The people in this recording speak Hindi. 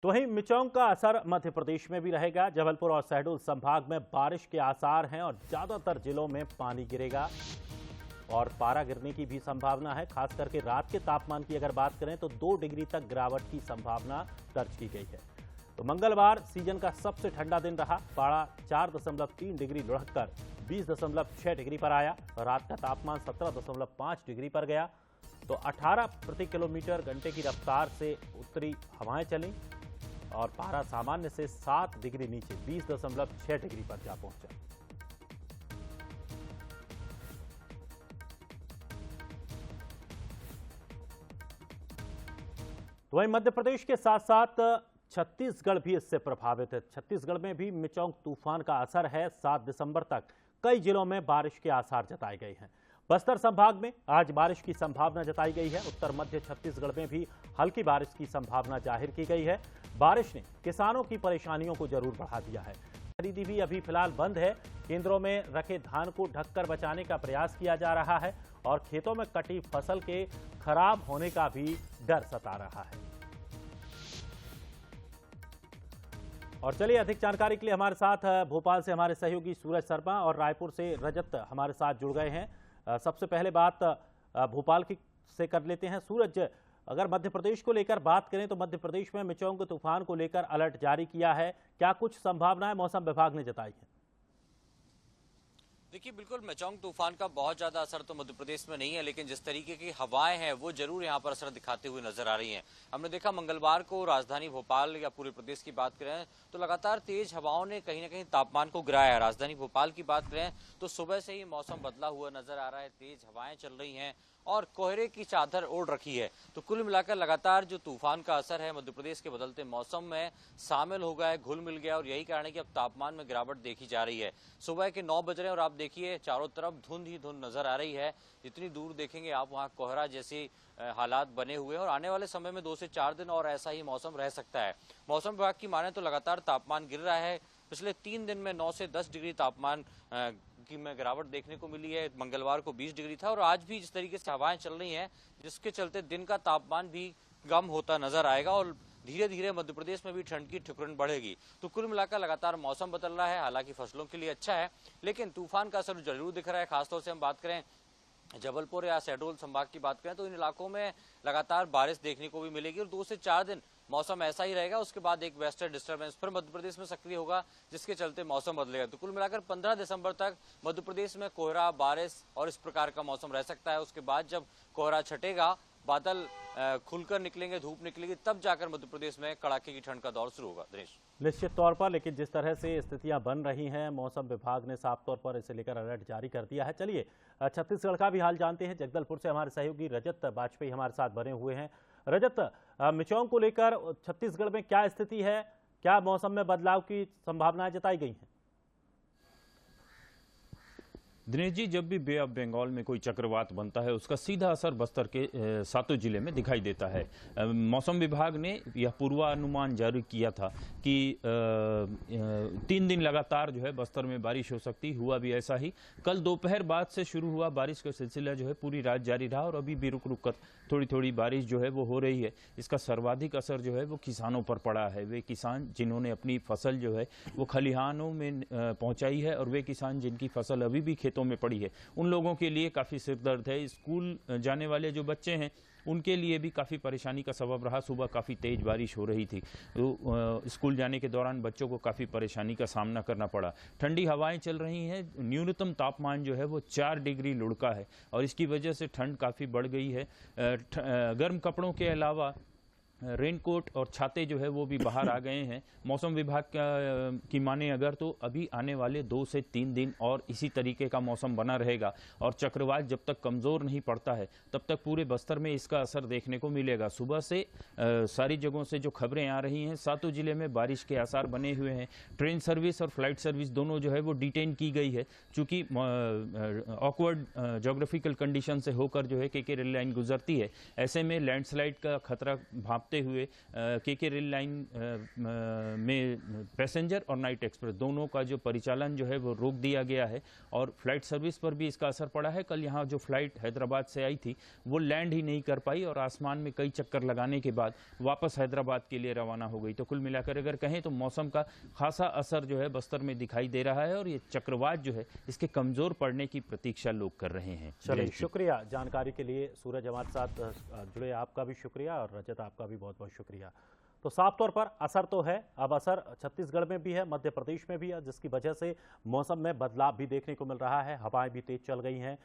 तो वहीं मिचौंग का असर मध्य प्रदेश में भी रहेगा। जबलपुर और शहडोल संभाग में बारिश के आसार हैं और ज्यादातर जिलों में पानी गिरेगा और पारा गिरने की भी संभावना है। खास करके रात के तापमान की अगर बात करें तो 2 डिग्री तक गिरावट की संभावना दर्ज की गई है। तो मंगलवार सीजन का सबसे ठंडा दिन रहा। पारा 4.3 डिग्री लुढ़ककर 20.6 डिग्री पर आया और रात का तापमान 17.5 डिग्री पर गया। तो 18 प्रति किलोमीटर घंटे की रफ्तार से उत्तरी हवाएं चलीं और पारा सामान्य से 7 डिग्री नीचे 20.6 डिग्री पर जा पहुंचा। तो वहीं मध्य प्रदेश के साथ साथ छत्तीसगढ़ भी इससे प्रभावित है। छत्तीसगढ़ में भी मिचौंग तूफान का असर है। 7 दिसंबर तक कई जिलों में बारिश के आसार जताए गए हैं। बस्तर संभाग में आज बारिश की संभावना जताई गई है। उत्तर मध्य छत्तीसगढ़ में भी हल्की बारिश की संभावना जाहिर की गई है। बारिश ने किसानों की परेशानियों को जरूर बढ़ा दिया है। खरीदी भी अभी फिलहाल बंद है। केंद्रों में रखे धान को ढककर बचाने का प्रयास किया जा रहा है और खेतों में कटी फसल के खराब होने का भी डर सता रहा है। और चलिए, अधिक जानकारी के लिए हमारे साथ भोपाल से हमारे सहयोगी सूरज शर्मा और रायपुर से रजत हमारे साथ जुड़ गए हैं। सबसे पहले बात भोपाल की से कर लेते हैं। सूरज, अगर मध्य प्रदेश को लेकर बात करें तो मध्य प्रदेश में मिचौंग तूफान को लेकर अलर्ट जारी किया है। क्या कुछ संभावनाएं मौसम विभाग ने जताई है? देखिए, बिल्कुल मिचौंग तूफान का बहुत ज्यादा असर तो मध्य प्रदेश में नहीं है, लेकिन जिस तरीके की हवाएं हैं वो जरूर यहां पर असर दिखाते हुए नजर आ रही हैं। हमने देखा मंगलवार को राजधानी भोपाल या पूरे प्रदेश की बात करें तो लगातार तेज हवाओं ने कहीं ना कहीं तापमान को गिराया है। राजधानी भोपाल की बात करें तो सुबह से ही मौसम बदला हुआ नजर आ रहा है। तेज हवाएं चल रही हैं और कोहरे की चादर ओढ़ रखी है। तो कुल मिलाकर लगातार जो तूफान का असर है मध्य प्रदेश के बदलते मौसम में शामिल हो गया है, घुल मिल गया और यही कारण है कि अब तापमान में गिरावट देखी जा रही है। सुबह के 9 बज रहे हैं और आप देखिए चारों तरफ धुंध ही धुंध नजर आ रही है। जितनी दूर देखेंगे आप वहां कोहरा जैसी हालात बने हुए हैं और आने वाले समय में 2 से 4 दिन और ऐसा ही मौसम रह सकता है। मौसम विभाग की माने तो लगातार तापमान गिर रहा है। पिछले 3 दिन में 9 से 10 डिग्री तापमान की में गिरावट देखने को मिली है। मंगलवार को 20 डिग्री था और आज भी जिस तरीके से हवाएं चल रही हैं जिसके चलते दिन का तापमान भी कम होता नजर आएगा और धीरे धीरे मध्य प्रदेश में भी ठंड की ठिठुरन बढ़ेगी। तो कुल मिलाकर लगातार मौसम बदल रहा है। हालांकि फसलों के लिए अच्छा है, लेकिन तूफान का असर जरूर दिख रहा है। खासतौर से हम बात करें जबलपुर या शहडोल संभाग की बात करें तो इन इलाकों में लगातार बारिश देखने को भी मिलेगी और 2 से 4 दिन मौसम ऐसा ही रहेगा। उसके बाद एक वेस्टर्न डिस्टर्बेंस फिर मध्य प्रदेश में सक्रिय होगा जिसके चलते मौसम बदलेगा। तो कुल मिलाकर 15 दिसंबर तक मध्य प्रदेश में कोहरा, बारिश और इस प्रकार का मौसम रह सकता है। उसके बाद जब कोहरा छटेगा, बादल खुलकर निकलेंगे, धूप निकलेगी, तब जाकर मध्य प्रदेश में कड़ाके की ठंड का दौर शुरू होगा। दिनेश, निश्चित तौर पर, लेकिन जिस तरह से स्थितियां बन रही हैं मौसम विभाग ने साफ तौर पर इसे लेकर अलर्ट जारी कर दिया है। चलिए, छत्तीसगढ़ का भी हाल जानते हैं। जगदलपुर से हमारे सहयोगी रजत वाजपेयी हमारे साथ बने हुए हैं। रजत, मिचौंग को लेकर छत्तीसगढ़ में क्या स्थिति है? क्या मौसम में बदलाव की संभावनाएं जताई गई हैं? दिनेश जी, जब भी बे ऑफ बंगाल में कोई चक्रवात बनता है उसका सीधा असर बस्तर के 7 जिले में दिखाई देता है। मौसम विभाग ने यह पूर्वानुमान जारी किया था कि 3 दिन लगातार जो है बस्तर में बारिश हो सकती। हुआ भी ऐसा ही। कल दोपहर बाद से शुरू हुआ बारिश का सिलसिला जो है पूरी रात जारी रहा और अभी भी रुक रुक कर थोड़ी थोड़ी बारिश जो है वो हो रही है। इसका सर्वाधिक असर जो है वो किसानों पर पड़ा है। वे किसान जिन्होंने अपनी फसल जो है वो खलिहानों में पहुंचाई है और वे किसान जिनकी फसल अभी भी खेतों में पड़ी है, उन लोगों के लिए काफ़ी सिरदर्द है। स्कूल जाने वाले जो बच्चे हैं उनके लिए भी काफ़ी परेशानी का सबब रहा। सुबह काफ़ी तेज़ बारिश हो रही थी तो स्कूल जाने के दौरान बच्चों को काफ़ी परेशानी का सामना करना पड़ा। ठंडी हवाएं चल रही हैं। न्यूनतम तापमान जो है वो 4 डिग्री लुढ़का है और इसकी वजह से ठंड काफ़ी बढ़ गई है। गर्म कपड़ों के अलावा रेनकोट और छाते जो है वो भी बाहर आ गए हैं। मौसम विभाग की माने अगर तो अभी आने वाले 2 से 3 दिन और इसी तरीके का मौसम बना रहेगा और चक्रवात जब तक कमज़ोर नहीं पड़ता है तब तक पूरे बस्तर में इसका असर देखने को मिलेगा। सुबह से सारी जगहों से जो खबरें आ रही हैं, 7 जिले में बारिश के आसार बने हुए हैं। ट्रेन सर्विस और फ्लाइट सर्विस दोनों जो है वो डिटेन की गई है, चूँकि ऑकवर्ड जोग्राफिकल कंडीशन से होकर जो है के रेल लाइन गुजरती है। ऐसे में लैंडस्लाइड का खतरा भाप भागते हुए के रेल लाइन में पैसेंजर और नाइट एक्सप्रेस दोनों का जो परिचालन जो है वो रोक दिया गया है और फ्लाइट सर्विस पर भी इसका असर पड़ा है। कल यहाँ जो फ्लाइट हैदराबाद से आई थी वो लैंड ही नहीं कर पाई और आसमान में कई चक्कर लगाने के बाद वापस हैदराबाद के लिए रवाना हो गई। तो कुल मिलाकर अगर कहें तो मौसम का खासा असर जो है बस्तर में दिखाई दे रहा है और ये चक्रवात जो है इसके कमजोर पड़ने की प्रतीक्षा लोग कर रहे हैं। चलिए, शुक्रिया जानकारी के लिए। सूरज हमारे साथ जुड़े आपका भी शुक्रिया और रजत आपका भी बहुत बहुत शुक्रिया। तो साफ तौर पर असर तो है, अब असर छत्तीसगढ़ में भी है, मध्य प्रदेश में भी है, जिसकी वजह से मौसम में बदलाव भी देखने को मिल रहा है। हवाएं भी तेज चल गई हैं,